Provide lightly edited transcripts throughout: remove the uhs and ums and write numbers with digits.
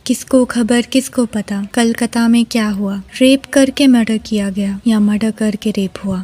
किसको खबर किसको पता कलकत्ता में क्या हुआ। रेप करके मर्डर किया गया या मर्डर करके रेप हुआ।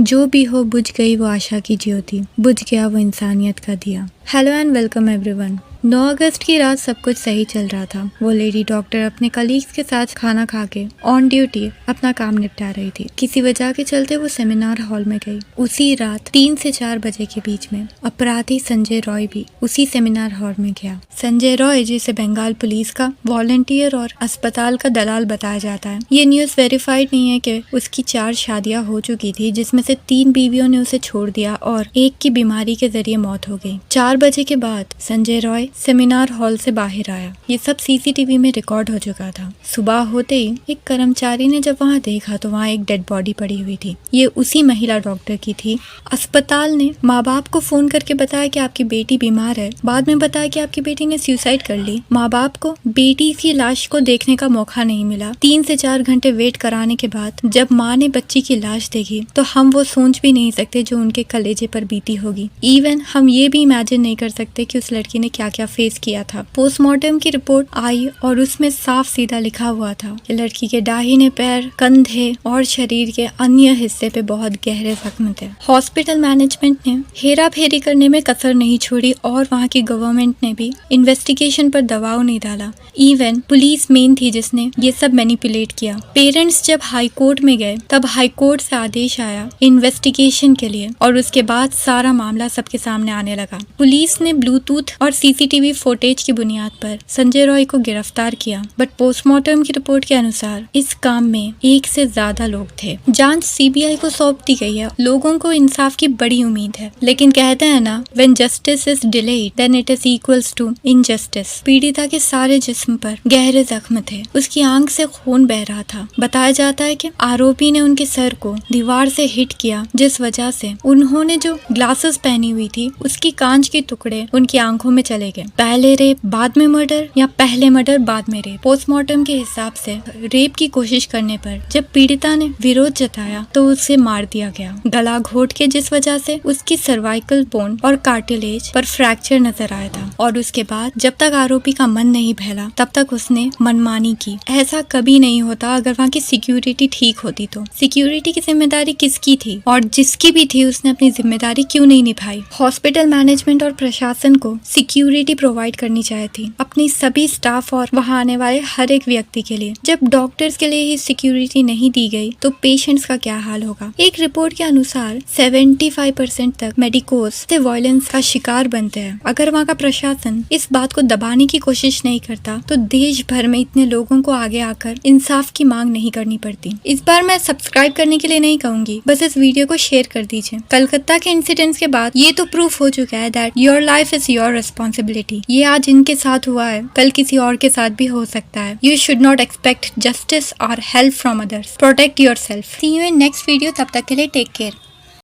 जो भी हो, बुझ गई वो आशा की ज्योति, बुझ गया वो इंसानियत का दिया। Hello and welcome everyone. 9 अगस्त की रात सब कुछ सही चल रहा था। वो लेडी डॉक्टर अपने कलीग्स के साथ खाना खा के ऑन ड्यूटी अपना काम निपटा रही थी। किसी वजह के चलते वो सेमिनार हॉल में गई। उसी रात 3 से 4 बजे के बीच में अपराधी संजय रॉय भी उसी सेमिनार हॉल में गया। संजय रॉय, जिसे बंगाल पुलिस का वॉलंटियर और अस्पताल का दलाल बताया जाता है, ये न्यूज वेरीफाइड नहीं है कि उसकी 4 शादियां हो चुकी थी, जिसमें से 3 बीवियों ने उसे छोड़ दिया और एक की बीमारी के जरिए मौत हो गई। 4 बजे के बाद संजय रॉय सेमिनार हॉल से बाहर आया। ये सब सीसीटीवी में रिकॉर्ड हो चुका था। सुबह होते ही एक कर्मचारी ने जब वहाँ देखा तो वहाँ एक डेड बॉडी पड़ी हुई थी। ये उसी महिला डॉक्टर की थी। अस्पताल ने माँ बाप को फोन करके बताया कि आपकी बेटी बीमार है। बाद में बताया कि आपकी बेटी ने सुसाइड कर ली। माँ बाप को बेटी की लाश को देखने का मौका नहीं मिला। 3 से 4 घंटे वेट कराने के बाद जब माँ ने बच्ची की लाश देखी तो हम वो सोच भी नहीं सकते जो उनके कलेजे पर बीती होगी। इवन हम ये भी इमेजिन नहीं कर सकते कि उस लड़की ने क्या क्या फेस किया था। पोस्टमार्टम की रिपोर्ट आई और उसमें साफ सीधा लिखा हुआ था कि लड़की के दाहिने पैर, कंधे और शरीर के अन्य हिस्से पे बहुत गहरे जख्म थे। हॉस्पिटल मैनेजमेंट ने हेरा फेरी करने में कसर नहीं छोड़ी और वहाँ की गवर्नमेंट ने भी इन्वेस्टिगेशन पर दबाव नहीं डाला। इवन पुलिस मेन थी जिसने ये सब मैनिपुलेट किया। पेरेंट्स जब हाई कोर्ट में गए तब हाई कोर्ट से आदेश आया इन्वेस्टिगेशन के लिए और उसके बाद सारा मामला सबके सामने आने लगा। पुलिस ने ब्लूटूथ और सीसीटीवी फुटेज की बुनियाद पर संजय रॉय को गिरफ्तार किया, बट पोस्टमार्टम की रिपोर्ट के अनुसार इस काम में 1 से ज्यादा लोग थे। जांच सीबीआई को सौंप दी गई है। लोगों को इंसाफ की बड़ी उम्मीद है, लेकिन कहते हैं ना, when justice is delayed then it is equals to injustice. पीड़िता के सारे जिस्म पर गहरे जख्म थे। उसकी आंख से खून बह रहा था। बताया जाता है कि आरोपी ने उनके सर को दीवार से हिट किया, जिस वजह से उन्होंने जो ग्लासेस पहनी हुई थी उसकी कांच के टुकड़े उनकी आंखों में चले गए। पहले रेप बाद में मर्डर या पहले मर्डर बाद में रेप। पोस्टमार्टम के हिसाब से रेप की कोशिश करने पर जब पीड़िता ने विरोध जताया तो उसे मार दिया गया गला घोट के, जिस वजह से उसकी सर्वाइकल बोन और कार्टिलेज पर फ्रैक्चर नजर आया था। और उसके बाद जब तक आरोपी का मन नहीं बहला तब तक उसने मनमानी की। ऐसा कभी नहीं होता अगर वहाँ की सिक्योरिटी ठीक होती तो। सिक्योरिटी की जिम्मेदारी किसकी थी और जिसकी भी थी उसने अपनी जिम्मेदारी क्यों नहीं निभाई। हॉस्पिटल मैनेजमेंट और प्रशासन को सिक्योरिटी प्रोवाइड करनी चाहिए थी अपनी सभी स्टाफ और वहां आने वाले हर एक व्यक्ति के लिए। जब डॉक्टर्स के लिए ही सिक्योरिटी नहीं दी गई तो पेशेंट्स का क्या हाल होगा। एक रिपोर्ट के अनुसार 75% तक मेडिकोस से वायलेंस का शिकार बनते हैं। अगर वहाँ का प्रशासन इस बात को दबाने की कोशिश नहीं करता तो देश भर में इतने लोगों को आगे आकर इंसाफ की मांग नहीं करनी पड़ती। इस बार मैं सब्सक्राइब करने के लिए नहीं कहूंगी, बस इस वीडियो को शेयर कर दीजिए। कलकत्ता के इंसिडेंट्स के बाद ये तो प्रूफ हो चुका है that your life is your responsibility. ये आज इनके साथ हुआ है, कल किसी और के साथ भी हो सकता है। You should not expect justice और help from others. Protect yourself. See you in next video. तब तक के लिए टेक केयर।